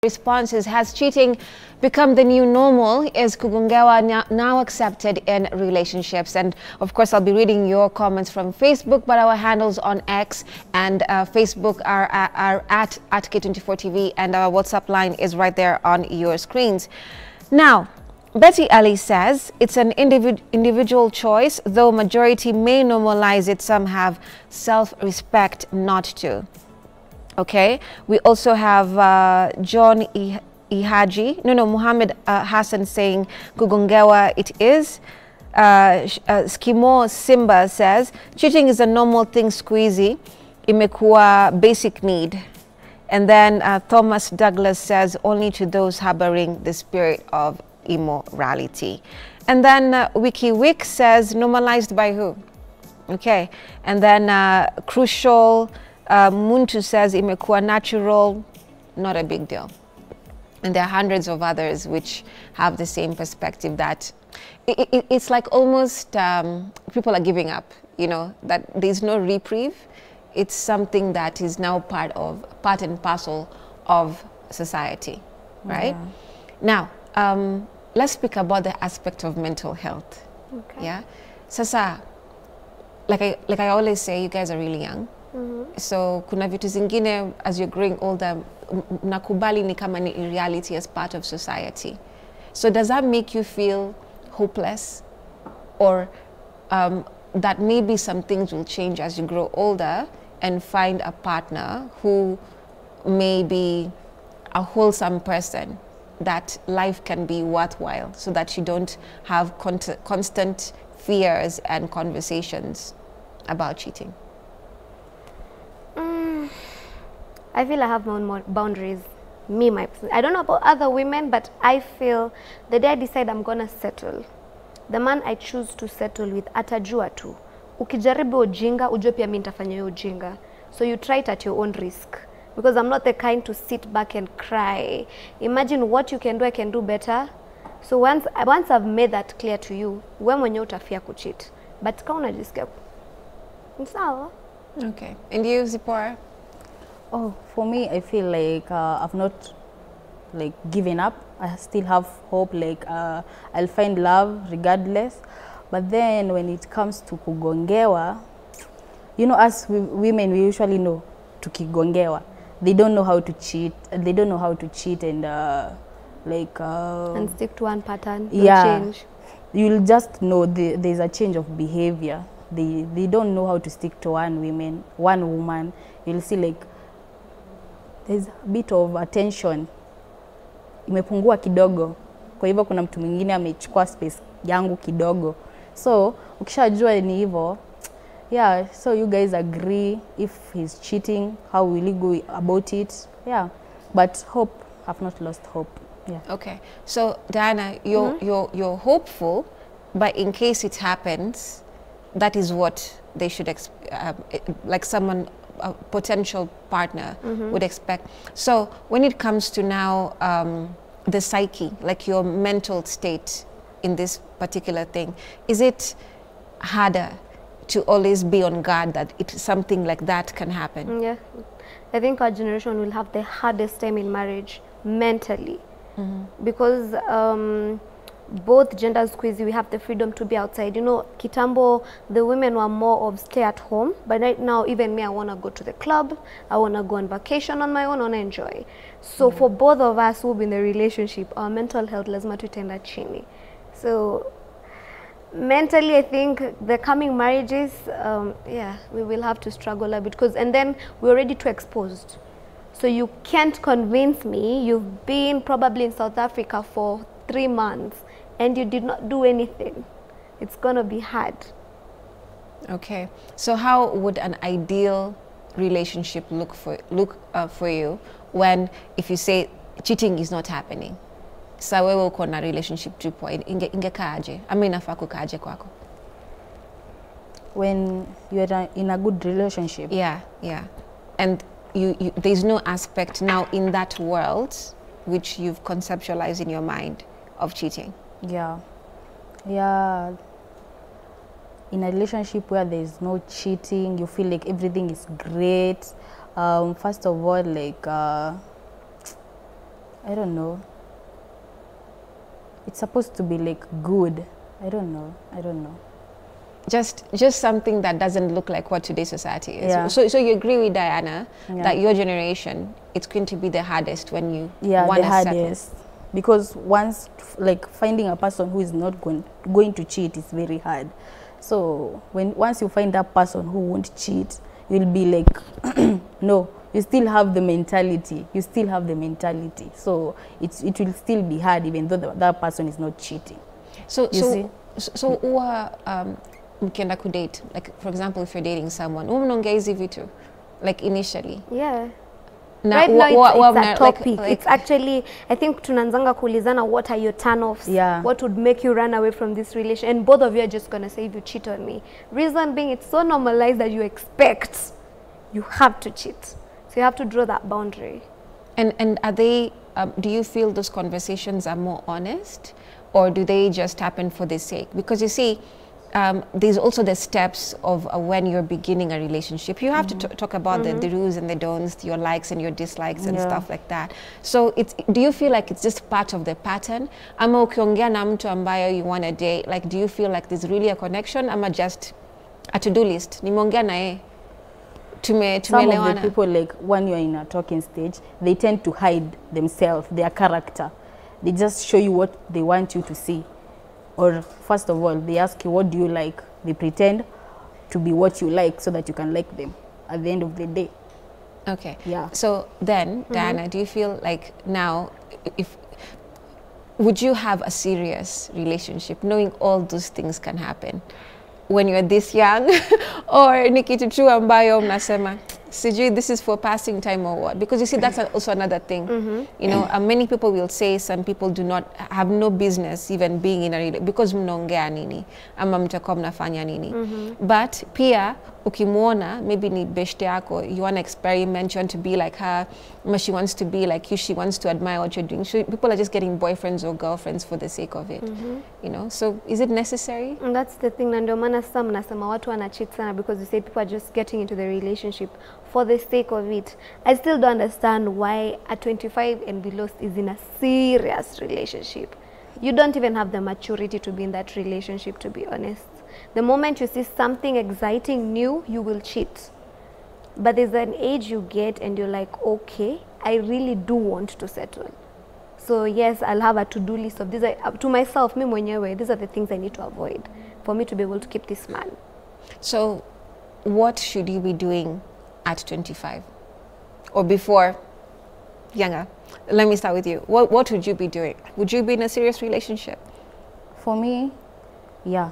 Responses: has cheating become the new normal? Is kugongewa now accepted in relationships? And of course, I'll be reading your comments from Facebook, but our handles on X and Facebook are at K24 TV, and our WhatsApp line is right there on your screens. Now, Betty Ali says it's an individual choice, though majority may normalize it. Some have self-respect not to. Okay, we also have John Muhammad Hassan saying kugongewa it is. Skimo Simba says cheating is a normal thing, squeezy, imekuwa basic need. And then Thomas Douglas says only to those harboring the spirit of immorality. And then Wiki Wick says normalized by who? Okay, and then Crucial Muntu says imekuwa natural, not a big deal. And there are hundreds of others which have the same perspective, that it's like almost people are giving up, you know, that there's no reprieve. It's something that is now part and parcel of society, right? Yeah. Now, let's speak about the aspect of mental health. Okay. Yeah. Sasa, like I always say, you guys are really young. So kuna vitu zingine as you're growing older nakubali ni kama ni reality as part of society. So does that make you feel hopeless, or that maybe some things will change as you grow older and find a partner who may be a wholesome person, that life can be worthwhile, so that you don't have constant fears and conversations about cheating? I feel I have my own boundaries. I don't know about other women, but I feel the day I decide I'm gonna settle, the man I choose to settle with atajua tu. Ukijaribu ujinga, ujue pia mimi nitafanya hiyo ujinga. So you try it at your own risk, because I'm not the kind to sit back and cry. Imagine what you can do, I can do better. So once I've made that clear to you, wewe mwenyewe utafia kucheat. But kama unajisikia ni sawa. Okay. And you, Zipporah? Oh, for me, I feel like I've not given up. I still have hope, I'll find love regardless. But then when it comes to kugongewa, you know, as women, we usually know tukigongewa. They don't know how to cheat. They don't know how to cheat and and stick to one pattern. Yeah, change. You'll just know there's a change of behavior. They don't know how to stick to one woman. You'll see there's a bit of attention imepungua kidogo, kwa hivyo kuna mtu mwingine amechukua space yangu kidogo. So ukishajua ni hivyo, yeah, so you guys agree if he's cheating, how will you go about it? Yeah, but hope, I've not lost hope. Yeah. Okay, so Diana, you're hopeful, but in case it happens, that is what they should like someone, a potential partner would expect. So when it comes to now the psyche, like your mental state in this particular thing, is it harder to always be on guard that something like that can happen? Yeah, I think our generation will have the hardest time in marriage mentally, because both genders squeezy, we have the freedom to be outside. You know, kitambo, the women were more of stay at home, but right now, even me, I want to go to the club, I want to go on vacation on my own, I want to enjoy. So for both of us who've been in a relationship, our mental health lazima tutenda chini. So mentally, I think the coming marriages, yeah, we will have to struggle a bit, and then we're already too exposed. So you can't convince me you've been probably in South Africa for 3 months and you did not do anything. It's gonna be hard. Okay, so how would an ideal relationship look for you when, if you say cheating is not happening? Sa wewe uko na relationship tupo, ingekaaje? Ama inafaa kukaaje kwako? When you're in a good relationship? Yeah, yeah. And there's no aspect now in that world which you've conceptualized in your mind of cheating. Yeah. Yeah. In a relationship where there's no cheating, you feel like everything is great. First of all, I don't know. It's supposed to be like good. I don't know. I don't know. Just something that doesn't look like what today's society is. Yeah. So you agree with Diana Yeah. that your generation, it's going to be the hardest when you Yeah, want the to settle. hardest. Because once, like, finding a person who is not going to cheat is very hard. So once you find that person who won't cheat, you'll be like, no, you still have the mentality. You still have the mentality. So it will still be hard even though that person is not cheating. So mkienda kudate, like for example, if you're dating someone, mnaongea hizi vitu, like initially. Yeah. Now, Right now it's a topic. Like, it's actually, I think tunanzanga kuulizana what are your turn-offs? Yeah. What would make you run away from this relation? And both of you are just going to say if you cheat on me. Reason being, it's so normalized that you expect you have to cheat. So you have to draw that boundary. And are they, do you feel those conversations are more honest, or do they just happen for the sake? Because you see, there's also the steps of when you're beginning a relationship. You have to talk about the do's and the don'ts, your likes and your dislikes and stuff like that. So do you feel like it's just part of the pattern? Ama ukiongea na mtu ambayo you want to date, like do you feel like there's really a connection? Ama just a to-do list? Nimeongea na yeye. Some of the people, like when you're in a talking stage, they tend to hide themselves, their character. They just show you what they want you to see. Or first of all, they ask you, what do you like? They pretend to be what you like so that you can like them at the end of the day. Okay. Yeah. So then, Diana, do you feel like now, would you have a serious relationship knowing all those things can happen when you're this young? Or ni kitu tu ambayo mnasema sijui this is for passing time or what? Because you see, that's also another thing. You know, many people will say some people have no business even being in a relationship because mnaongea nini ama mtakuwa mnafanya nini. But pia ukimwona maybe ni beshte yako, you want to experiment, you want to be like her, but she wants to be like you, she wants to admire what you're doing. So people are just getting boyfriends or girlfriends for the sake of it. You know, so is it necessary? And that's the thing, na ndio maana sasa mnasema watu wana cheat sana, because you say people are just getting into the relationship for the sake of it. I still don't understand why a 25 and below is in a serious relationship. You don't even have the maturity to be in that relationship, to be honest. The moment you see something exciting new, you will cheat. But there's an age you get and you're like, okay, I really do want to settle. So yes, I'll have a to-do list of these. To myself, me mwenyewe, these are the things I need to avoid for me to be able to keep this man. So what should you be doing at 25 or before? Younger. Let me start with you. What would you be doing? Would you be in a serious relationship? For me, yeah.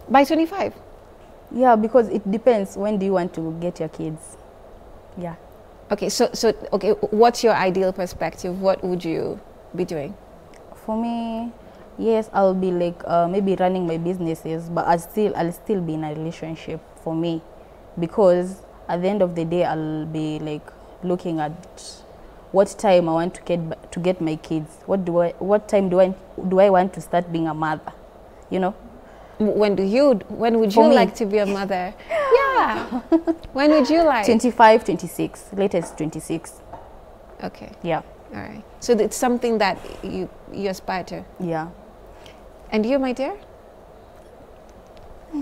By 25? Yeah, because it depends. When do you want to get your kids? Yeah. Okay, so okay, what's your ideal perspective? What would you be doing? For me, yes, I'll be like maybe running my businesses, but I'll still be in a relationship for me, because at the end of the day, I'll be like looking at what time I want to get my kids. What time do I want to start being a mother? You know. When would you like to be a mother? Yeah. When would you like? 25, 26, latest 26. Okay. Yeah. All right. So it's something that you aspire to. Yeah. And you, my dear?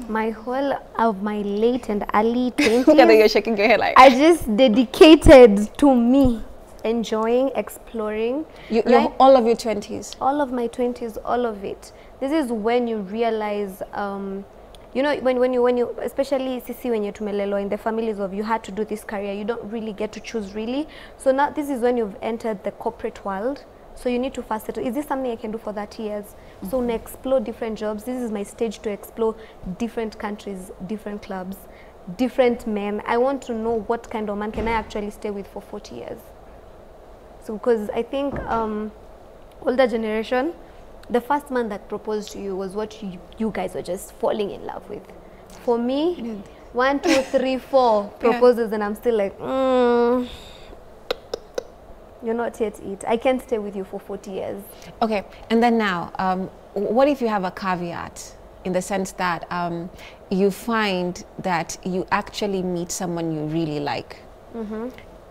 My whole of my late and early 20s. Look at that, you're shaking your head like. I just dedicated to me, enjoying, exploring. You're all of your 20s? All of my 20s, all of it. This is when you realize, you know, when you, especially Sisi, when you're tumelelo in the families of you had to do this career, you don't really get to choose really. So now this is when you've entered the corporate world. So you need to first settle, is this something I can do for 30 years? So now explore different jobs. This is my stage to explore different countries, different clubs, different men. I want to know what kind of man can I actually stay with for 40 years. So because I think older generation, the first man that proposed to you was what you guys were just falling in love with. For me, 1, 2, 3, 4 proposals, and I'm still like, you're not yet it. I can't stay with you for 40 years. Okay, and then now, what if you have a caveat in the sense that you find that you actually meet someone you really like?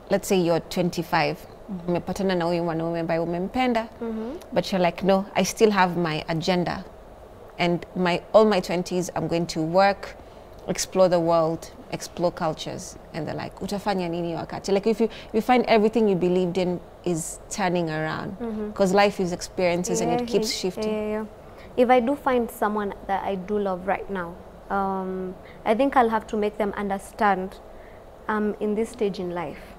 Let's say you're 25 umepatana na huyu mwanaume ambaye umempenda, but you're like, no, I still have my agenda, and all my 20s I'm going to work, explore the world, explore cultures, and they're like, utafanya nini wakati? Like if you find everything you believed in is turning around, because life is experiences and it keeps shifting. If I do find someone that I do love right now, I think I'll have to make them understand in this stage in life.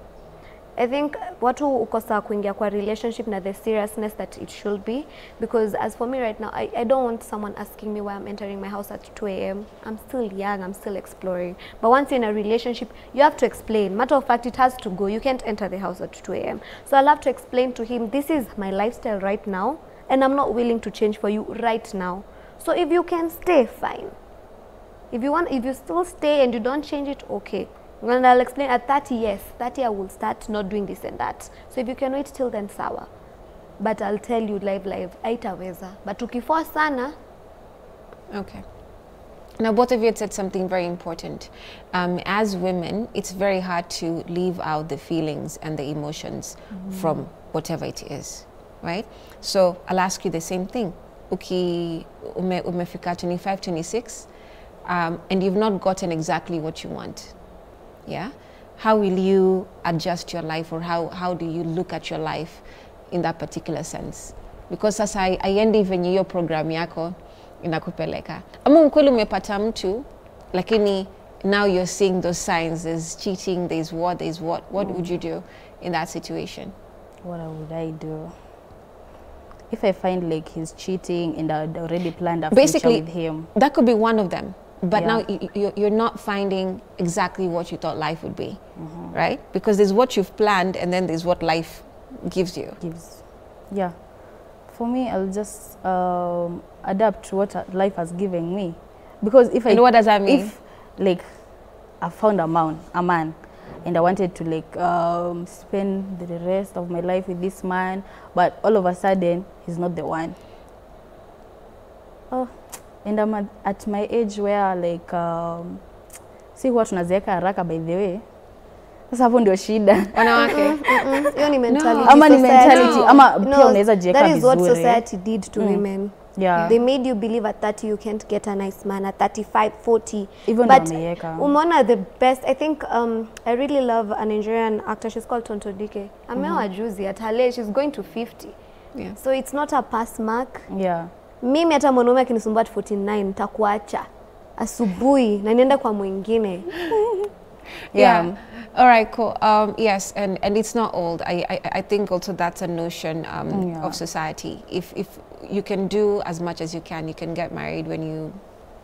I think watu ukosa kuingia kwa relationship na the seriousness that it should be, because as for me right now, I don't want someone asking me why I'm entering my house at 2 a.m. I'm still young, I'm still exploring. But once you're in a relationship, you have to explain. Matter of fact, it has to go. You can't enter the house at 2 a.m. So I'll have to explain to him, this is my lifestyle right now, and I'm not willing to change for you right now. So if you can stay, fine. If you still stay and you don't change it, okay. And I'll explain at 30, yes, 30 I will start not doing this and that. So if you can wait till then, sawa. But I'll tell you live, aitaweza. But ukiforce sana. Okay. Now, both of you had said something very important. As women, it's very hard to leave out the feelings and the emotions from whatever it is, right? So I'll ask you the same thing. Umefika 25, 26, and you've not gotten exactly what you want. Yeah, how will you adjust your life, or how do you look at your life in that particular sense? Because as I end even your program yako inakupeleka. Ama ukweli umepata mtu, lakini now you're seeing those signs, there's cheating, there's what. What would you do in that situation? What would I do? If I find like he's cheating and I'd already planned a future with him. That could be one of them. But now you're not finding exactly what you thought life would be, right? Because there's what you've planned, and then there's what life gives you. Yeah. For me, I'll just adapt to what life has given me. Because if what does that mean? If, like, I found a man, and I wanted to, like, spend the rest of my life with this man, but all of a sudden, he's not the one. Oh. And I'm at my age where like si huwa tunazeeka haraka, by the way. Sasa hapo ndio shida. Wanawake. Hiyo ni mentality. Ama ni mentality. Ama pia unaweza jiweka vizuri. That is what society did to women. Yeah. They made you believe at 30 you can't get a nice man, at 35, 40. Even but umona the best, I think I really love a Nigerian actor, she's called Tonto Dike. Ameoa juzi at her age, she's going to 50. Yeah. So it's not a pass mark. Yeah. Mimi hata mwanaume akinisumbua 49 nitakuacha asubuhi na nienda kwa mwingine. Yeah. All right, cool. Yes, and it's not old. I think also that's a notion of society. If you can do as much as you can get married when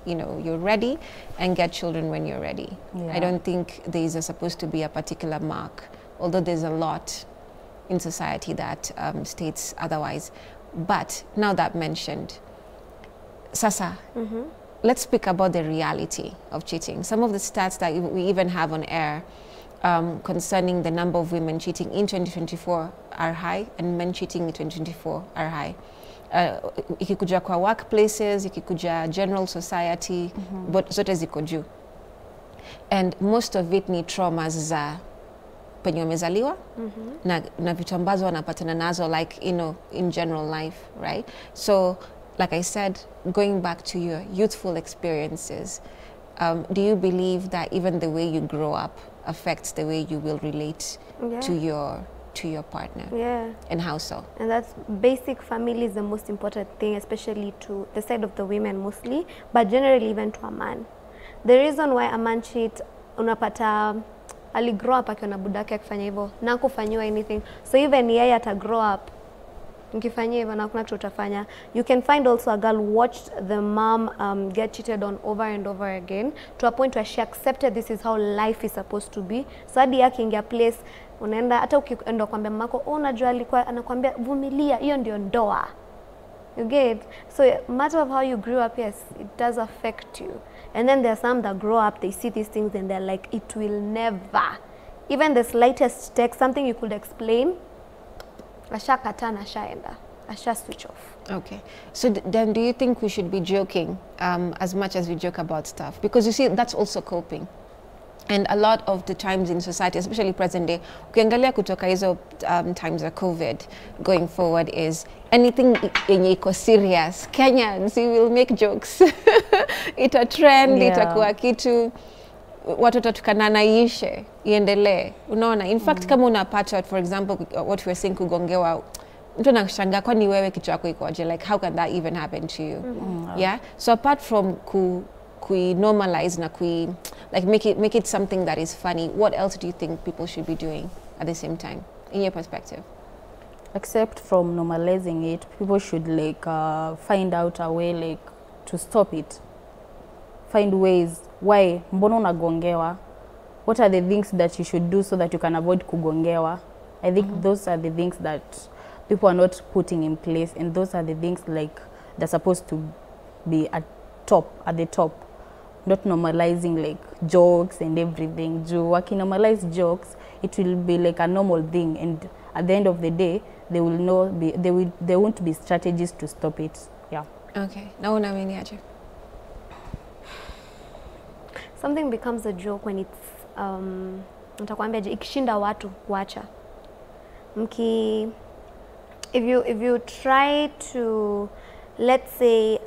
you're ready, and get children when you're ready. Yeah. I don't think there is supposed to be a particular mark, although there's a lot in society that states otherwise. But now that mentioned, Sasa, let's speak about the reality of cheating. Some of the stats that we even have on air concerning the number of women cheating in 2024 are high, and men cheating in 2024 are high. Ikikuja kwa workplaces, ikikuja general society, but zote ziko juu. And most of it ni traumas za penye wamezaliwa, na vitu ambazo wanapatana nazo, like, in general life, right? So, like I said, going back to your youthful experiences, do you believe that even the way you grow up affects the way you will relate to your partner? Yeah. And how so? And that's basic. Family is the most important thing, especially to the side of the women mostly, but generally even to a man. The reason why a man cheat, unapata aligrow up akiona budake akifanya hivyo na kufanyiwa anything, so even yeye ata grow up ukifanyia hivyo na hakuna kitu utafanya. You can find also a girl watched the mom get cheated on over and over again to a point where she accepted this is how life is supposed to be. So hadi yake ingia place, unaenda hata ukienda kwambia mamako, unajua alikuwa anakuambia vumilia, hiyo ndio ndoa. You get? So matter of how you grew up, yes, it does affect you. And then there are some that grow up, they see these things and they're like, it will never. Even the slightest text, something you could explain, asha katana, asha enda, asha switch off. Okay. So then do you think we should be joking as much as we joke about stuff? Because you see, that's also coping. And a lot of the times in society, especially present day, ukiangalia kutoka hizo times of COVID going forward is anything yenye iko serious, Kenyans, we will make jokes. Ita trend, itakuwa kitu, watoto tukanana ishe, iendelee. Unaona, in fact, kama unapata, for example, what we were saying kugongewa, mtu anashangaa kwani wewe kichwa yako ikoje, like how can that even happen to you? Yeah, so apart from normalize na like make it something that is funny, what else do you think people should be doing at the same time in your perspective? Except from normalizing it, people should like find out a way like to stop it. Find ways. Why mbona unagongewa? What are the things that you should do so that you can avoid kugongewa? I think those are the things that people are not putting in place, and those are the things like they're supposed to be at the top, not normalizing like jokes and everything. Normalize jokes, it will be like a normal thing, and at the end of the day there won't be strategies to stop it. Yeah. Okay. Now unaamini aje? Something becomes a joke when it's nitakwambia ikishinda watu kuacha. If you try to, let's say,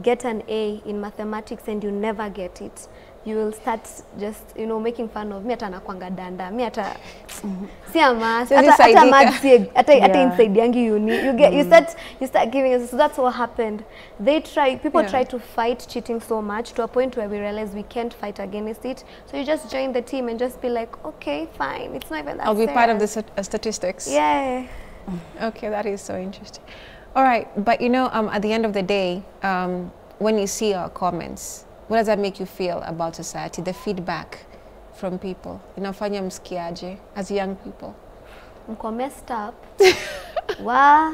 get an A in mathematics and you never get it, you will start just, you know, making fun of me. Hata nakwanga danda, me hata si ama, hata maths, hata inside yangi you start giving us. So that's what happened. People try to fight cheating so much to a point where we realize we can't fight against it. So you just join the team and just be like, okay, fine, it's not even that. I'll be part of the statistics. Yeah. Okay, that is so interesting. All right, but you know, at the end of the day, when you see our comments, what does that make you feel about society? The feedback from people. Inafanya msikiaje as young people? Mko messed up. Wow.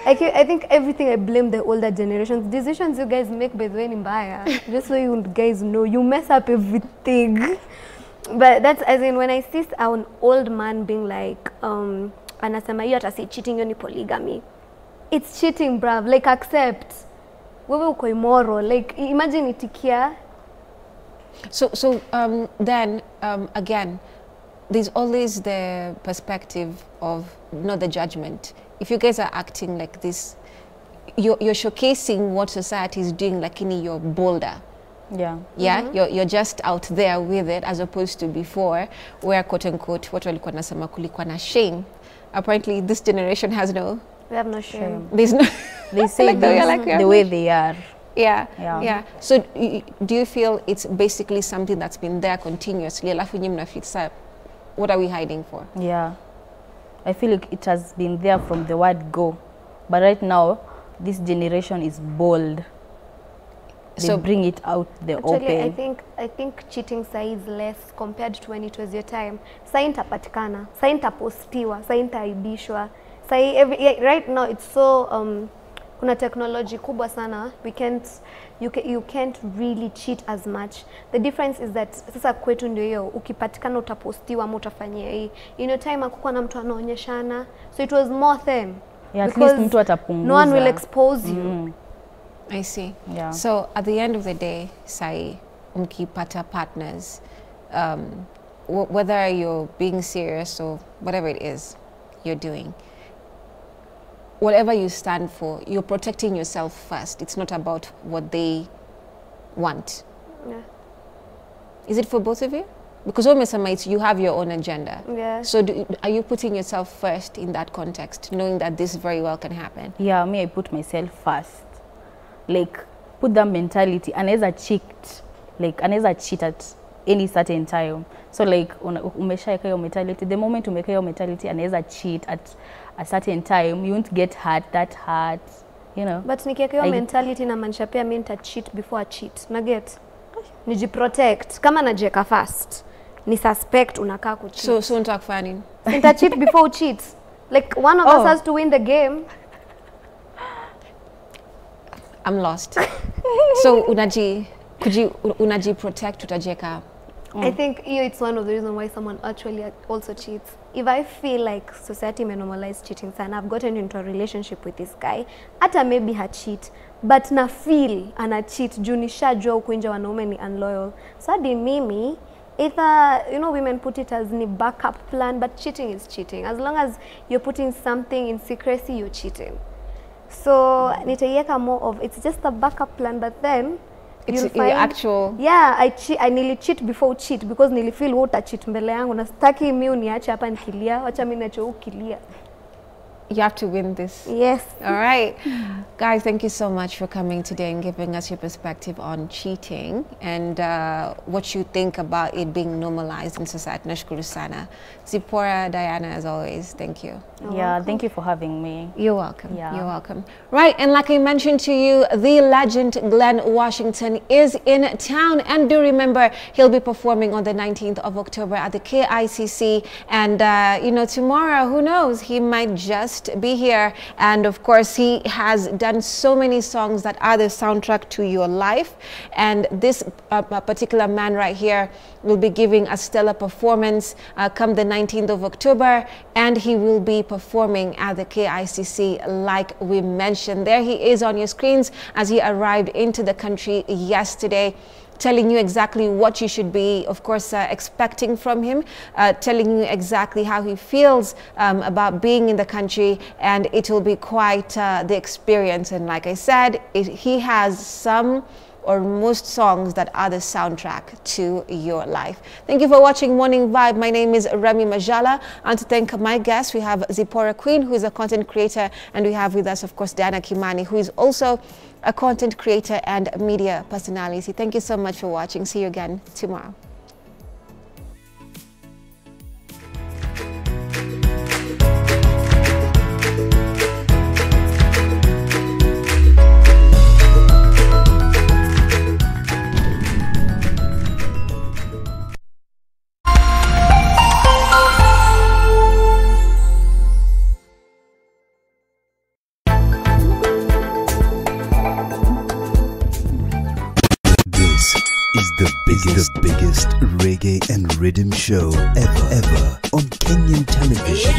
I think everything I blame the older generations. Decisions you guys make by the way ni mbaya. Just so you guys know, you mess up everything. But that's as in when I see an old man being like, anasema hiyo atasi cheating, hiyo ni polygamy. It's cheating, bruv. Like, accept. Wewe uko immoral. Like, imagine itikia. So then, again, there's always the perspective of, not the judgment. If you guys are acting like this, you're showcasing what society is doing, lakini you're bolder. Yeah. Yeah, you're just out there with it, as opposed to before, where quote unquote, watu walikuwa nasema kulikuwa na shame. Apparently, this generation has no. We have no shame. There's no. They say like the way they are. Yeah. So do you feel it's basically something that's been there continuously? Alafu nyinyi mnafikiria, what are we hiding for? Yeah. I feel like it has been there from the word go. But right now, this generation is bold. They bring it out the open. I think cheating sai is less compared to when it was your time. Sai nitapatikana, sai nitapostiwa, sai nitaibishwa. Right now it's so kuna technology kubwa sana. You can't really cheat as much. The difference is that sasa kwetu ndio hiyo, ukipatikana utapostiwa ama utafanyia hii. In your time hakukuwa na mtu anaonyeshana, so it was more them. Yeah, at least mtu atapunguza. No one will expose you. I see. Yeah. So at the end of the day, Sai, mkipata partners, whether you're being serious or whatever it is you're doing, whatever you stand for, you're protecting yourself first. It's not about what they want. Yeah. Is it for both of you? Because almost you have your own agenda. Yeah. So are you putting yourself first in that context, knowing that this very well can happen? Yeah, me, I put myself first. Like, put that mentality. Anaweza cheat at any certain time. So like, umeshaeka your mentality. The moment umeka your mentality, anaweza cheat at a certain time. You won't get hurt, that hurt, you know. But nikieka your mentality na manisha pia mimi nita cheat before I cheat. Na get? Nijiprotect. Kama najieka first, ni suspect unakaa kucheat. So unataka kufanya nini? Nita cheat before cheat. Like, one of us has to win the game. I'm lost. So unaji protect utajeka. I think it's one of the reasons why someone actually also cheats. If I feel like society may normalize cheating sana, I've gotten into a relationship with this guy, hata maybe ha cheat, but na feel ana cheat juu nishajua huku nje wanaume ni unloyal. So hadi mimi either, you know, women put it as a backup plan, but cheating is cheating. As long as you're putting something in secrecy, you're cheating. So nitaiweka more of, it's just a backup plan, but then it's you'll find, actual. yeah, I nearly cheat before cheat because nearly feel what I cheat mbele yangu na sitaki mimi uniache hapa nikilia, wacha mimi nacho ukilia. You have to win this. Yes. All right. Guys, thank you so much for coming today and giving us your perspective on cheating and what you think about it being normalized in society. Nashukuru sana. Zipporah, Diana, as always, thank you. Yeah, thank you for having me. You're welcome. Yeah. You're welcome. Right, and like I mentioned to you, the legend Glenn Washington is in town. And do remember, he'll be performing on the 19th of October at the KICC. And, you know, tomorrow, who knows, he might just be here. And of course, he has done so many songs that are the soundtrack to your life. And this particular man right here will be giving a stellar performance come the 19th of October. And he will be performing at the KICC like we mentioned. There he is on your screens as he arrived into the country yesterday, telling you exactly what you should be, of course, expecting from him, telling you exactly how he feels about being in the country, and it will be quite the experience. And like I said, he has some or most songs that are the soundtrack to your life. Thank you for watching Morning Vibe. My name is Remmy Majala. And to thank my guests, we have Zipporah Queen, who is a content creator, and we have with us, of course, Diana Kimani, who is also a content creator and media personality. Thank you so much for watching. See you again tomorrow. The biggest reggae and rhythm show ever on Kenyan television.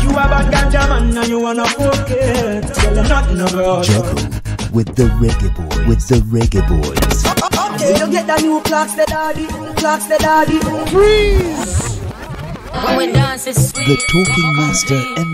You have a ganja man and you wanna forget. Tell them nothing about Juggle with the reggae boys. Okay, you get the new clocks, the daddy. Freeze! The talking master MC